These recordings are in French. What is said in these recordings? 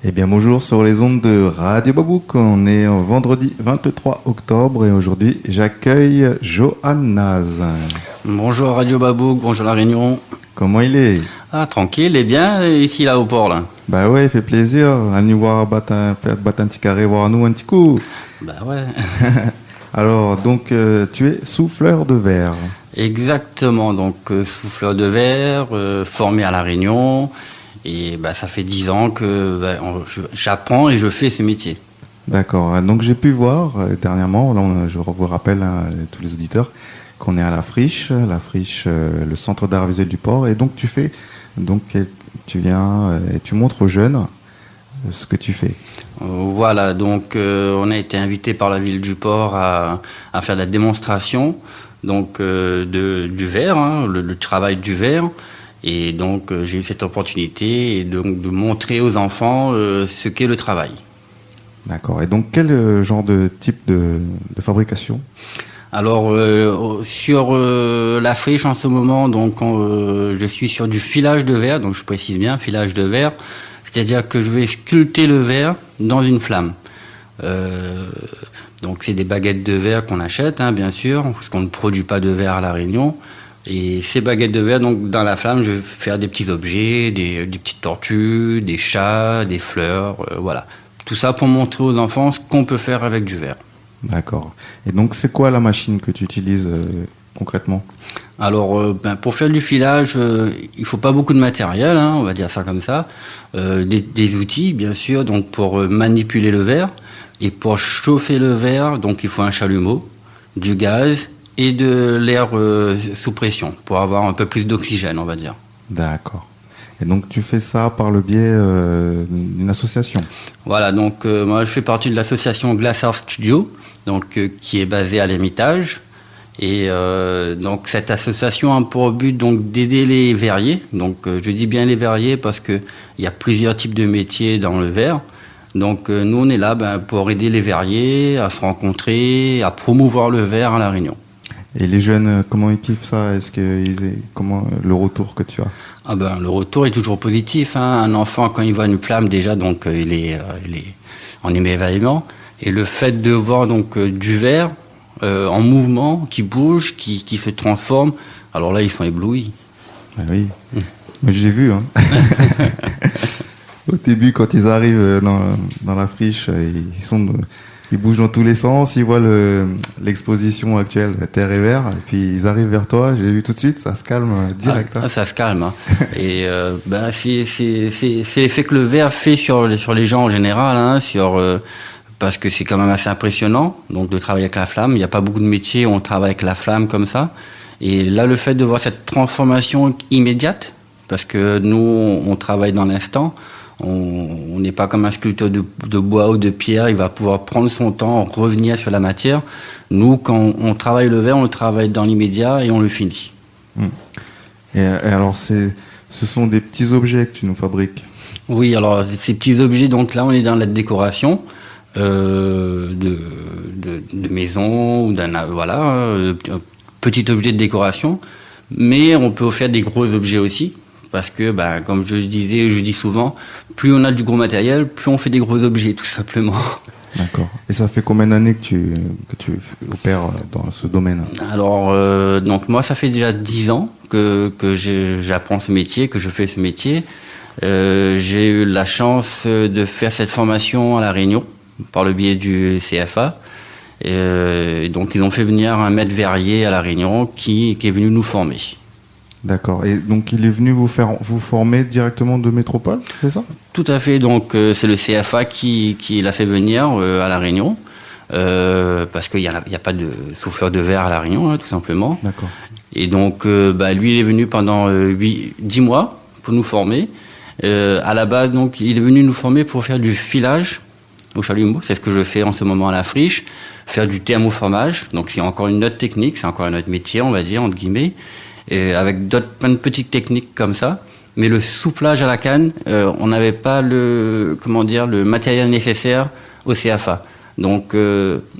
Eh bien bonjour sur les ondes de Radio Babouk, on est en vendredi 23 octobre et aujourd'hui j'accueille Johannes. Bonjour Radio Babouk, bonjour La Réunion. Comment il est? Ah tranquille et bien ici là au port là. Bah ouais, il fait plaisir, à nous voir faire battre un petit carré, voir nous un petit coup. Bah ouais. Alors donc tu es souffleur de verre. Exactement, donc souffleur de verre, formé à La Réunion. Et bah, ça fait 10 ans que j'apprends et je fais ce métier. D'accord, donc j'ai pu voir dernièrement, là, je vous rappelle tous les auditeurs, qu'on est à la Friche, le centre d'art visuel du port, et donc tu viens et tu montres aux jeunes ce que tu fais. Voilà, donc on a été invité par la ville du port à faire la démonstration donc, du verre, hein, le travail du verre. Et donc j'ai eu cette opportunité de montrer aux enfants ce qu'est le travail. D'accord. Et donc quel genre de type de fabrication? Alors sur la friche en ce moment, donc je suis sur du filage de verre, donc je précise bien filage de verre, c'est-à-dire que je vais sculpter le verre dans une flamme. Donc c'est des baguettes de verre qu'on achète, hein, bien sûr, parce qu'on ne produit pas de verre à La Réunion. Et ces baguettes de verre, donc dans la flamme, je vais faire des petits objets, des petites tortues, des chats, des fleurs, voilà. Tout ça pour montrer aux enfants ce qu'on peut faire avec du verre. D'accord. Et donc c'est quoi la machine que tu utilises concrètement? Alors pour faire du filage, il faut pas beaucoup de matériel, hein, on va dire ça comme ça. Des outils, bien sûr, donc pour manipuler le verre. Et pour chauffer le verre, donc il faut un chalumeau, du gaz et de l'air sous pression pour avoir un peu plus d'oxygène, on va dire. D'accord. Et donc tu fais ça par le biais d'une association? Voilà, donc moi je fais partie de l'association Glass Art Studio, donc, qui est basée à l'Hermitage. Et donc cette association a pour but donc, d'aider les verriers. Donc je dis bien les verriers parce qu'il y a plusieurs types de métiers dans le verre. Donc nous on est là pour aider les verriers à se rencontrer, à promouvoir le verre à La Réunion. Et les jeunes, comment ils kiffent ça? Comment le retour que tu as? Le retour est toujours positif, hein. Un enfant, quand il voit une flamme, déjà, donc il est en émerveillement. Et le fait de voir donc du verre en mouvement, qui bouge, qui se transforme, alors là, ils sont éblouis. Ah oui, moi j'ai vu. Hein. Au début, quand ils arrivent dans la friche, ils bougent dans tous les sens, ils voient l'exposition actuelle, Terre et Verre, et puis ils arrivent vers toi, j'ai vu tout de suite, ça se calme direct. Ça se calme. Hein. Et c'est l'effet que le verre fait sur les gens en général, hein, parce que c'est quand même assez impressionnant, donc de travailler avec la flamme. Il n'y a pas beaucoup de métiers où on travaille avec la flamme comme ça. Et là, le fait de voir cette transformation immédiate, parce que nous, on travaille dans l'instant, on n'est pas comme un sculpteur de bois ou de pierre, il va pouvoir prendre son temps, revenir sur la matière. Nous, quand on travaille le verre, on le travaille dans l'immédiat et on le finit. Et alors, ce sont des petits objets que tu nous fabriques? Oui, alors ces petits objets, donc là, on est dans la décoration de maison, ou un petit objet de décoration, mais on peut faire des gros objets aussi. Parce que, comme je dis souvent, plus on a du gros matériel, plus on fait des gros objets, tout simplement. D'accord. Et ça fait combien d'années que tu opères dans ce domaine? Alors, donc moi, ça fait déjà 10 ans que j'apprends ce métier, que je fais ce métier. J'ai eu la chance de faire cette formation à La Réunion, par le biais du CFA. Et donc, ils ont fait venir un maître verrier à La Réunion qui est venu nous former. D'accord. Et donc, il est venu vous former directement de métropole, c'est ça? Tout à fait. Donc, c'est le CFA qui l'a fait venir à La Réunion. Parce qu'il n'y a pas de souffleur de verre à La Réunion, hein, tout simplement. D'accord. Et donc, lui, il est venu pendant 10 mois pour nous former. À la base, donc, il est venu nous former pour faire du filage au chalumeau. C'est ce que je fais en ce moment à la friche. Faire du thermoformage. Donc, c'est encore une autre technique, c'est encore un autre métier, on va dire, entre guillemets. Et avec plein de petites techniques comme ça. Mais le soufflage à la canne, on n'avait pas le matériel nécessaire au CFA. Donc,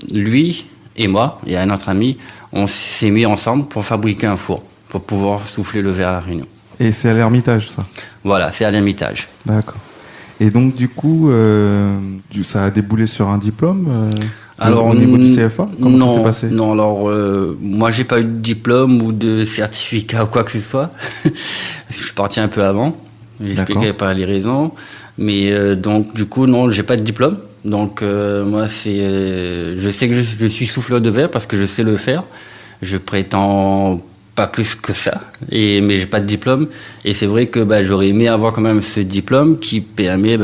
lui et moi, et un autre ami, on s'est mis ensemble pour fabriquer un four, pour pouvoir souffler le verre à La Réunion. Et c'est à l'Hermitage, ça? Voilà, c'est à l'Hermitage. D'accord. Et donc, du coup, ça a déboulé sur un diplôme Alors, au niveau du CFA? Comment non, ça s'est passé? non, alors, moi, j'ai pas eu de diplôme ou de certificat ou quoi que ce soit. Je suis parti un peu avant. J'expliquerai pas les raisons. Mais donc, du coup, non, j'ai pas de diplôme. Donc, moi, je sais que je suis souffleur de verre parce que je sais le faire. Je prétends pas plus que ça, mais j'ai pas de diplôme. Et c'est vrai que j'aurais aimé avoir quand même ce diplôme qui permet,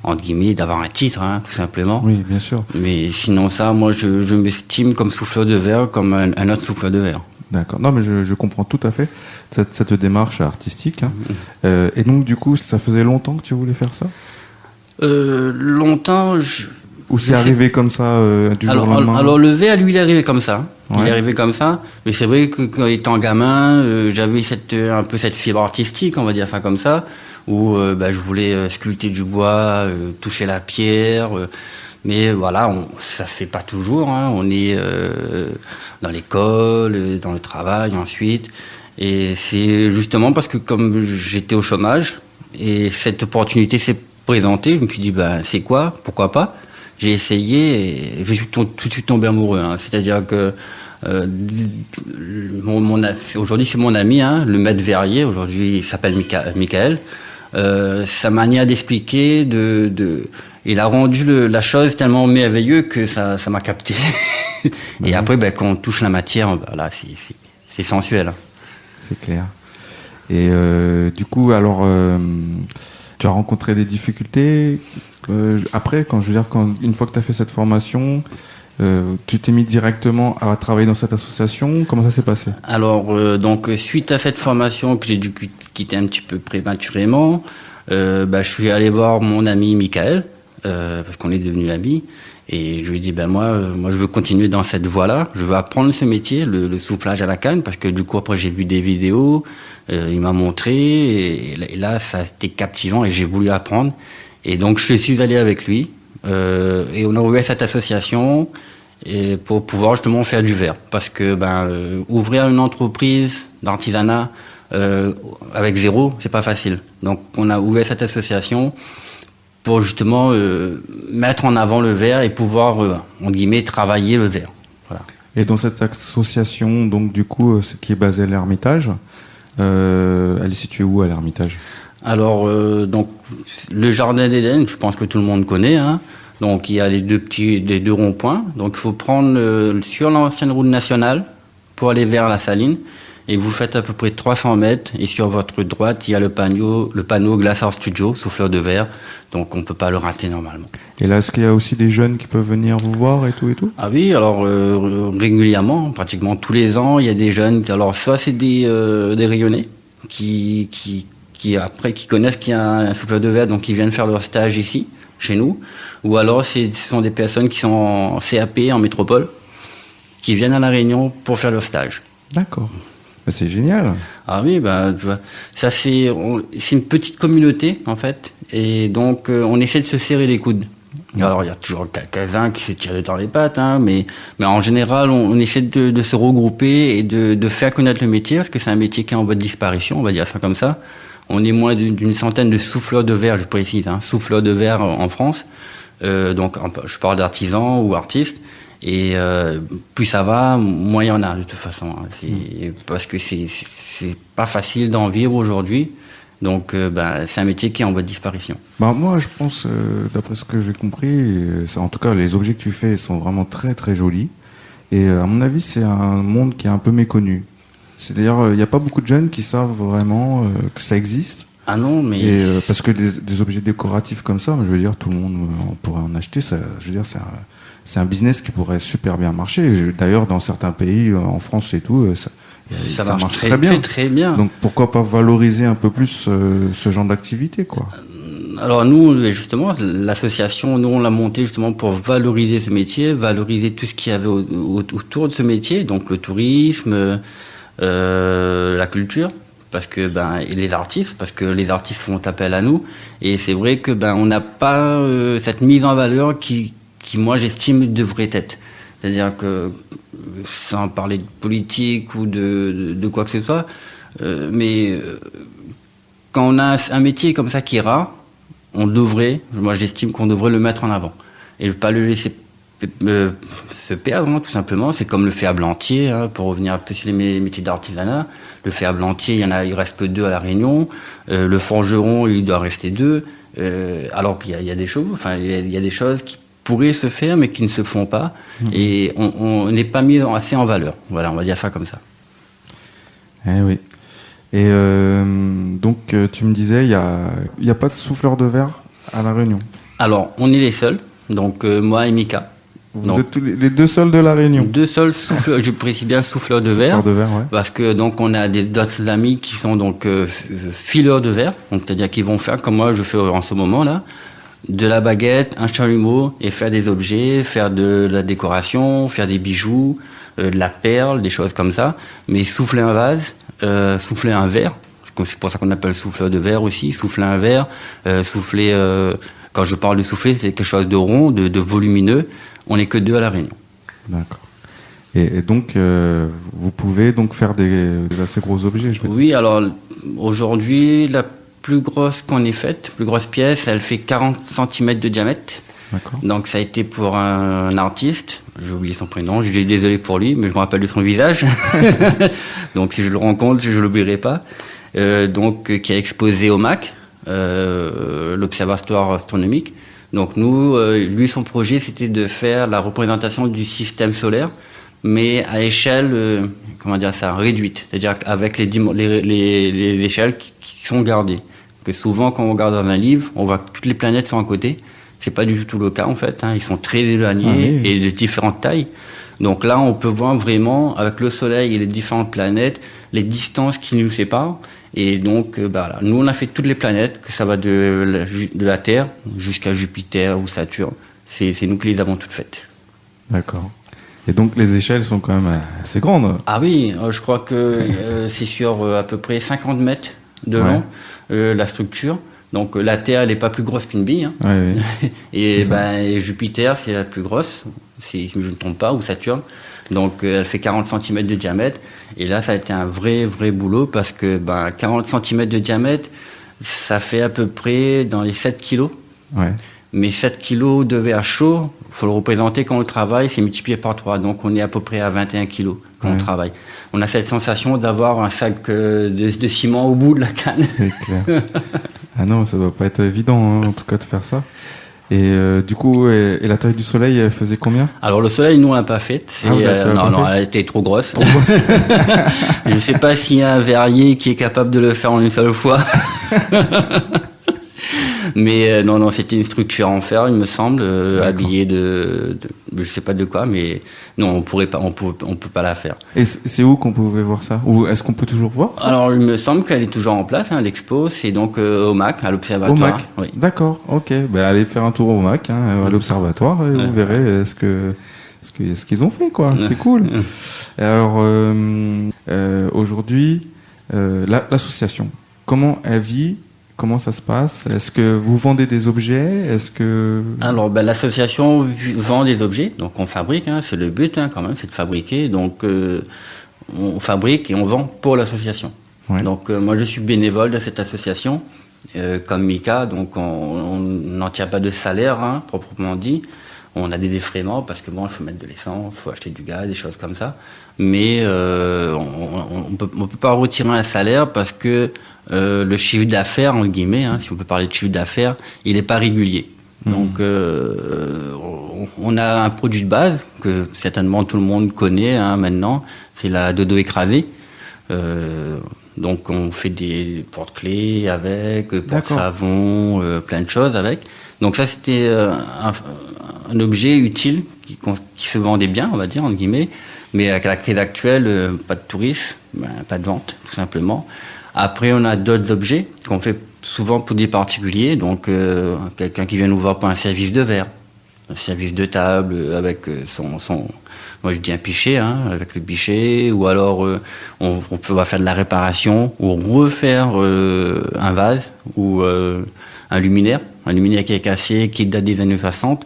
entre guillemets, d'avoir un titre, hein, tout simplement. Oui, bien sûr. Mais sinon ça, moi, je m'estime comme souffleur de verre, comme un autre souffleur de verre. D'accord. Non, mais je comprends tout à fait cette démarche artistique. Hein. Et donc, du coup, ça faisait longtemps que tu voulais faire ça? Longtemps, Ou c'est arrivé comme ça du jour au lendemain? Alors le verre, lui, il est arrivé comme ça. Ouais. Il est arrivé comme ça. Mais c'est vrai que quand étant gamin, j'avais un peu cette fibre artistique, on va dire ça comme ça, où je voulais sculpter du bois, toucher la pierre. Mais voilà, ça se fait pas toujours. Hein. On est dans l'école, dans le travail ensuite. Et c'est justement parce que comme j'étais au chômage et cette opportunité s'est présentée, je me suis dit, c'est quoi? Pourquoi pas? J'ai essayé et je suis tout de suite tombé amoureux. Hein. C'est-à-dire que aujourd'hui, c'est mon ami, hein, le maître verrier. Aujourd'hui, il s'appelle Michael. Sa manière d'expliquer, il a rendu la chose tellement merveilleuse que ça m'a capté. Et après, quand on touche la matière, là, c'est sensuel. C'est clair. Et du coup, alors, tu as rencontré des difficultés après, une fois que tu as fait cette formation, tu t'es mis directement à travailler dans cette association. Comment ça s'est passé? Alors, donc, suite à cette formation que j'ai dû quitter un petit peu prématurément, je suis allé voir mon ami Michael, parce qu'on est devenus amis. Et je lui ai dit, moi, je veux continuer dans cette voie-là. Je veux apprendre ce métier, le soufflage à la canne, parce que du coup, après, j'ai vu des vidéos, il m'a montré, et là, ça a été captivant, et j'ai voulu apprendre. Et donc, je suis allé avec lui, et on a ouvert cette association et pour pouvoir justement faire du verre. Parce que, ouvrir une entreprise d'artisanat avec zéro, c'est pas facile. Donc, on a ouvert cette association pour justement mettre en avant le verre et pouvoir, entre guillemets, travailler le verre. Voilà. Et dans cette association, donc du coup, qui est basée à l'Ermitage, elle est située où à l'Ermitage? Alors, donc, le Jardin d'Éden, je pense que tout le monde connaît. Hein. Donc, il y a les deux ronds-points. Donc, il faut prendre sur l'ancienne route nationale pour aller vers la Saline. Et vous faites à peu près 300 mètres. Et sur votre droite, il y a le panneau Glass Art Studio, souffleur de verre. Donc, on ne peut pas le rater normalement. Et là, est-ce qu'il y a aussi des jeunes qui peuvent venir vous voir et tout? Ah oui, alors régulièrement, pratiquement tous les ans, il y a des jeunes. Alors, soit c'est des rayonnés qui connaissent qu'il y a un souffleur de verre, donc qui viennent faire leur stage ici, chez nous. Ou alors, ce sont des personnes qui sont en CAP, en métropole, qui viennent à La Réunion pour faire leur stage. D'accord. C'est génial. Ah oui, tu vois, ça c'est une petite communauté en fait, et donc on essaie de se serrer les coudes. Alors il y a toujours quelques-uns qui se tirent dans les pattes, hein, mais en général on essaie de se regrouper et de faire connaître le métier, parce que c'est un métier qui est en voie de disparition, on va dire ça comme ça. On est moins d'une centaine de souffleurs de verre, je précise, hein, souffleurs de verre en France. Donc je parle d'artisans ou artistes. Et plus ça va, moins il y en a de toute façon. Hein. Parce que c'est pas facile d'en vivre aujourd'hui. Donc c'est un métier qui est en voie de disparition. Moi je pense, d'après ce que j'ai compris, en tout cas les objets que tu fais sont vraiment très très jolis. Et à mon avis c'est un monde qui est un peu méconnu. C'est-à-dire il n'y a pas beaucoup de jeunes qui savent vraiment que ça existe. Ah non, mais... parce que des objets décoratifs comme ça, je veux dire, tout le monde on pourrait en acheter. Ça, je veux dire, c'est un business qui pourrait super bien marcher. D'ailleurs, dans certains pays, en France et tout, ça marche très bien. Très bien. Donc pourquoi pas valoriser un peu plus ce genre d'activité, quoi. Alors nous, justement, l'association, nous on l'a montée justement pour valoriser ce métier, valoriser tout ce qu'il y avait autour de ce métier, donc le tourisme, la culture. Parce que et les artistes, parce que les artistes font appel à nous, et c'est vrai que on n'a pas cette mise en valeur qui moi j'estime devrait être. C'est-à-dire que sans parler de politique ou de quoi que ce soit, mais quand on a un métier comme ça qui est rare, moi j'estime qu'on devrait le mettre en avant et pas le laisser se perdre, hein, tout simplement. C'est comme le fer à blantier, hein, pour revenir un peu sur les métiers d'artisanat. Le fer à blantier, il reste que 2 à La Réunion. Le forgeron, il doit rester 2. Alors qu'il y a des choses, il y a des choses qui pourraient se faire, mais qui ne se font pas. Et on n'est pas mis assez en valeur. Voilà, on va dire ça comme ça. Eh oui. Et donc, tu me disais, il y a pas de souffleur de verre à La Réunion. Alors, on est les seuls. Donc, moi et Mika. Vous êtes les 2 seuls de La Réunion. 2 seuls souffleurs, je précise bien souffleurs de verre. Souffleurs de verre, ouais. Parce que donc on a d'autres amis qui sont donc fileurs de verre, donc c'est-à-dire qu'ils vont faire comme moi je fais en ce moment là, de la baguette, un chalumeau et faire des objets, faire de la décoration, faire des bijoux, de la perle, des choses comme ça. Mais souffler un vase, souffler un verre, c'est pour ça qu'on appelle souffleur de verre aussi, souffler un verre, souffler. Quand je parle de souffler, c'est quelque chose de rond, de volumineux. On n'est que 2 à La Réunion. D'accord. Et donc, vous pouvez donc faire des assez gros objets, je veux dire. Oui, alors aujourd'hui, la plus grosse qu'on ait faite, plus grosse pièce, elle fait 40 cm de diamètre. D'accord. Donc ça a été pour un artiste, j'ai oublié son prénom, je suis désolé pour lui, mais je me rappelle de son visage. Donc si je le rencontre, je ne l'oublierai pas. Qui a exposé au MAC, l'Observatoire astronomique. Donc nous, lui, son projet, c'était de faire la représentation du système solaire, mais à échelle, réduite. C'est-à-dire avec les échelles qui sont gardées. Que souvent, quand on regarde dans un livre, on voit que toutes les planètes sont à côté. C'est pas du tout le cas, en fait. Ils sont très éloignés et de différentes tailles. Donc là, on peut voir vraiment, avec le Soleil et les différentes planètes, les distances qui nous séparent. Et donc, là, nous, on a fait toutes les planètes, que ça va de la Terre jusqu'à Jupiter ou Saturne. C'est nous qui les avons toutes faites. D'accord. Et donc, les échelles sont quand même assez grandes. Ah oui, je crois que c'est sur à peu près 50 mètres de long, la structure. Donc, la Terre, elle n'est pas plus grosse qu'une bille. Hein. Oui. Et Jupiter, c'est la plus grosse, si je ne me trompe pas, ou Saturne. Donc, elle fait 40 cm de diamètre. Et là, ça a été un vrai boulot parce que 40 cm de diamètre, ça fait à peu près dans les 7 kilos. Ouais. Mais 7 kilos de verre chaud, il faut le représenter quand on le travaille, c'est multiplié par 3. Donc, on est à peu près à 21 kilos quand on travaille. On a cette sensation d'avoir un sac de ciment au bout de la canne. C'est clair. Ah non, ça doit pas être évident, hein, en tout cas, de faire ça. Et du coup, et la taille du soleil, elle faisait combien ? Alors le soleil, nous on l'a pas faite. Non, elle était trop grosse. Je ne sais pas s'il y a un verrier qui est capable de le faire en une seule fois. Mais non, c'était une structure en fer, il me semble, habillée de je sais pas de quoi, mais non, on peut pas la faire. Et c'est où qu'on pouvait voir ça ? Ou est-ce qu'on peut toujours voir ça ? Alors, il me semble qu'elle est toujours en place, hein, l'expo, c'est donc au MAC, à l'Observatoire. Au MAC, oui. D'accord, ok. Allez faire un tour au MAC, à l'Observatoire, et vous verrez ce qu'ils ont fait, quoi. C'est cool. Et alors, aujourd'hui, l'association, comment elle vit ? Comment ça se passe ? Est-ce que vous vendez des objets ? Alors, l'association vend des objets, donc on fabrique, hein, c'est le but quand même, c'est de fabriquer. Donc, on fabrique et on vend pour l'association. Ouais. Donc, moi, je suis bénévole de cette association, comme Mika, donc on n'en tire pas de salaire, hein, proprement dit. On a des défraiements parce que il faut mettre de l'essence, il faut acheter du gaz, des choses comme ça. Mais on peut pas retirer un salaire parce que le chiffre d'affaires, entre guillemets, hein, si on peut parler de chiffre d'affaires, il n'est pas régulier. Donc, on a un produit de base que certainement tout le monde connaît maintenant, c'est la dodo écrasée. Donc, on fait des porte-clés avec, porte-savon, plein de choses avec. Donc ça, c'était un objet utile qui se vendait bien, on va dire, entre guillemets. Mais avec la crise actuelle, pas de tourisme, pas de vente, tout simplement. Après, on a d'autres objets qu'on fait souvent pour des particuliers. Donc, quelqu'un qui vient nous voir pour un service de verre, un service de table avec moi je dis un pichet, hein, avec le pichet. Ou alors, on peut faire de la réparation ou refaire un vase ou un luminaire qui est cassé, qui date des années 60.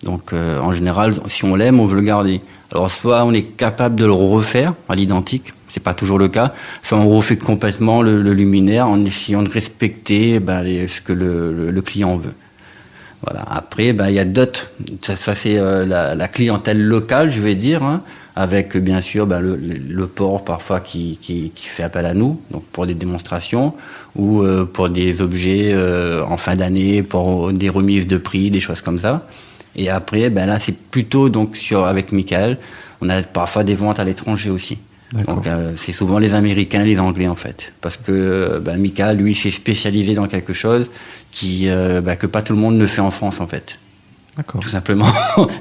Donc, en général, si on l'aime, on veut le garder. Alors, soit on est capable de le refaire à l'identique, C'est pas toujours le cas. Ça, on refait complètement le luminaire en essayant de respecter ce que le client veut. Voilà. Après, il y a d'autres. Ça c'est la clientèle locale, je vais dire, hein, avec bien sûr le port parfois qui fait appel à nous, donc pour des démonstrations ou pour des objets en fin d'année, pour des remises de prix, des choses comme ça. Et après, là, c'est plutôt donc avec Michael, on a parfois des ventes à l'étranger aussi. D'accord. Donc c'est souvent les Américains, les Anglais en fait, parce que Michael, lui, s'est spécialisé dans quelque chose que pas tout le monde ne fait en France en fait. D'accord. Tout simplement.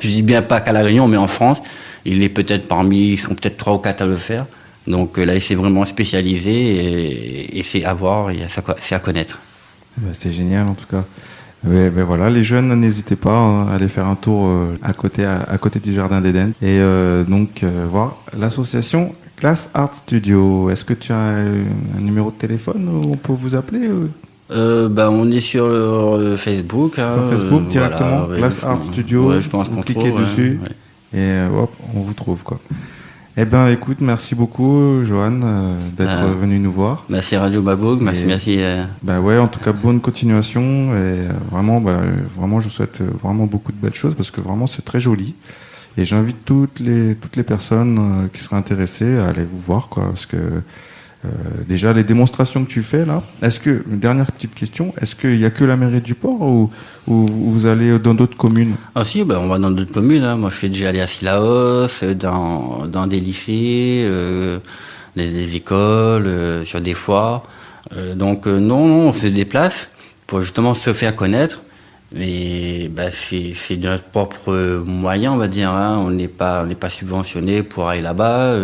Je dis bien pas qu'à La Réunion, mais en France, il est peut-être ils sont peut-être 3 ou 4 à le faire. Donc là, il s'est vraiment spécialisé et c'est à voir, et c'est à connaître. C'est génial en tout cas. Voilà, les jeunes, n'hésitez pas à aller faire un tour à côté du Jardin d'Éden et voir l'association Glass Art Studio. Est-ce que tu as un numéro de téléphone où on peut vous appeler on est sur Facebook. Sur Facebook directement, voilà, Glass Art Studio. Ouais, je pense vous qu'on cliquez trouve, dessus et hop, on vous trouve quoi. Eh ben, écoute, merci beaucoup, Johan, d'être venu nous voir. Merci Radio Babouk, merci. En tout cas, bonne continuation et vraiment, je souhaite vraiment beaucoup de belles choses parce que vraiment, c'est très joli. Et j'invite toutes les personnes qui seraient intéressées à aller vous voir, quoi, parce que déjà les démonstrations que tu fais là. Une dernière petite question, est-ce qu'il y a que la mairie du port ou vous allez dans d'autres communes? Ah si, on va dans d'autres communes. Hein. Moi, je suis déjà allé à Sillaos, dans des lycées, des écoles, sur des foires. Donc non, on se déplace pour justement se faire connaître. Mais c'est de notre propre moyen, on va dire. Hein. On n'est pas subventionné pour aller là-bas.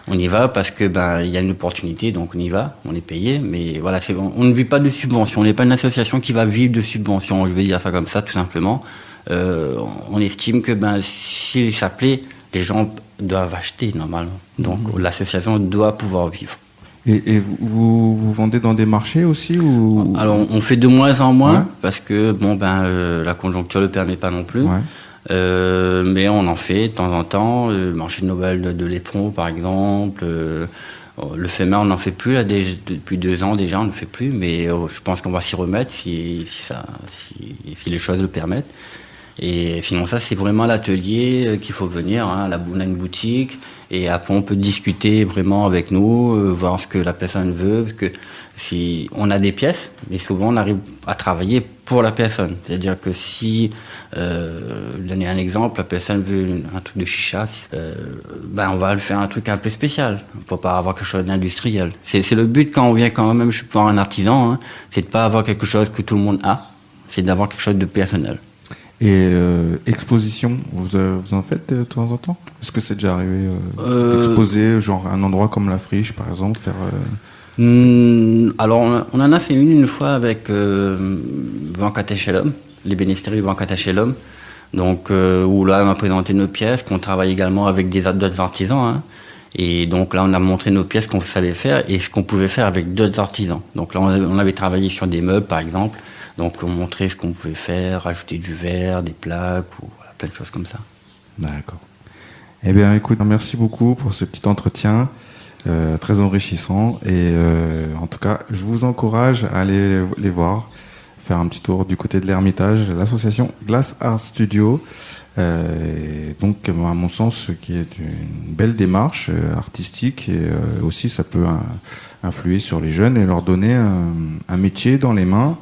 On y va parce que il y a une opportunité, donc on y va. On est payé, mais voilà, on ne vit pas de subvention. On n'est pas une association qui va vivre de subvention. Je vais dire ça comme ça, tout simplement. On estime que si ça plaît, les gens doivent acheter normalement. Donc l'association doit pouvoir vivre. Et vous vendez dans des marchés aussi ou... Alors on fait de moins en moins parce que la conjoncture le permet pas non plus. Ouais. Mais on en fait de temps en temps. Le marché de Noël de l'éperon par exemple. Le FEMA on n'en fait plus là, depuis 2 ans déjà on ne fait plus. Mais je pense qu'on va s'y remettre si les choses le permettent. Et sinon ça c'est vraiment l'atelier qu'il faut venir. Hein. On a une boutique. Et après, on peut discuter vraiment avec nous, voir ce que la personne veut. Parce que si on a des pièces, mais souvent on arrive à travailler pour la personne. C'est-à-dire que si, donner un exemple, la personne veut un truc de chicha, on va le faire un truc un peu spécial. Pour pas avoir quelque chose d'industriel. C'est le but quand on vient quand même, je suis voir un artisan, hein, c'est de pas avoir quelque chose que tout le monde a. C'est d'avoir quelque chose de personnel. Et exposition, vous en faites de temps en temps? Est-ce que c'est déjà arrivé d'exposer, genre un endroit comme la Friche, par exemple, faire Alors, on en a fait une fois avec Vancatachelum, les bénéficiaires du Vancatachelum, donc où là on a présenté nos pièces, qu'on travaille également avec d'autres artisans, hein. Et donc là on a montré nos pièces qu'on savait faire et ce qu'on pouvait faire avec d'autres artisans. Donc là on avait travaillé sur des meubles par exemple. Donc, on montrait ce qu'on pouvait faire, rajouter du verre, des plaques, ou plein de choses comme ça. D'accord. Eh bien, écoute, merci beaucoup pour ce petit entretien très enrichissant. Et en tout cas, je vous encourage à aller les voir, faire un petit tour du côté de l'Ermitage, l'association Glass Art Studio. Donc, à mon sens, qui est une belle démarche artistique et aussi ça peut influer sur les jeunes et leur donner un métier dans les mains.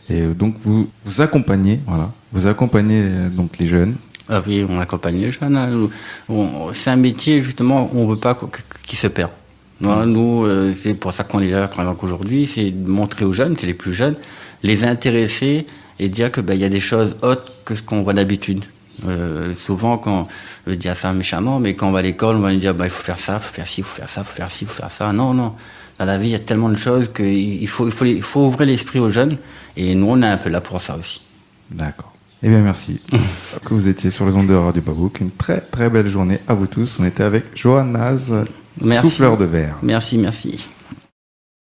Et donc vous accompagnez, donc les jeunes. Ah oui, on accompagne les jeunes. Hein. C'est un métier justement où on ne veut pas qu'il se perde. Nous, c'est pour ça qu'on est là, par exemple aujourd'hui, c'est de montrer aux jeunes, c'est les plus jeunes, les intéresser et dire que y a des choses autres que ce qu'on voit d'habitude. Souvent, quand je dis ça méchamment, mais quand on va à l'école, on va nous dire il faut faire ça, il faut faire ci, il faut faire ça, il faut faire ci, il faut faire ça. Non. Dans la vie, il y a tellement de choses qu'il faut ouvrir l'esprit aux jeunes. Et nous, on est un peu là pour ça aussi. D'accord. Eh bien, merci que vous étiez sur les ondes de Radio Babouk. Une très, très belle journée à vous tous. On était avec Johan Naz, souffleur de verre. Merci.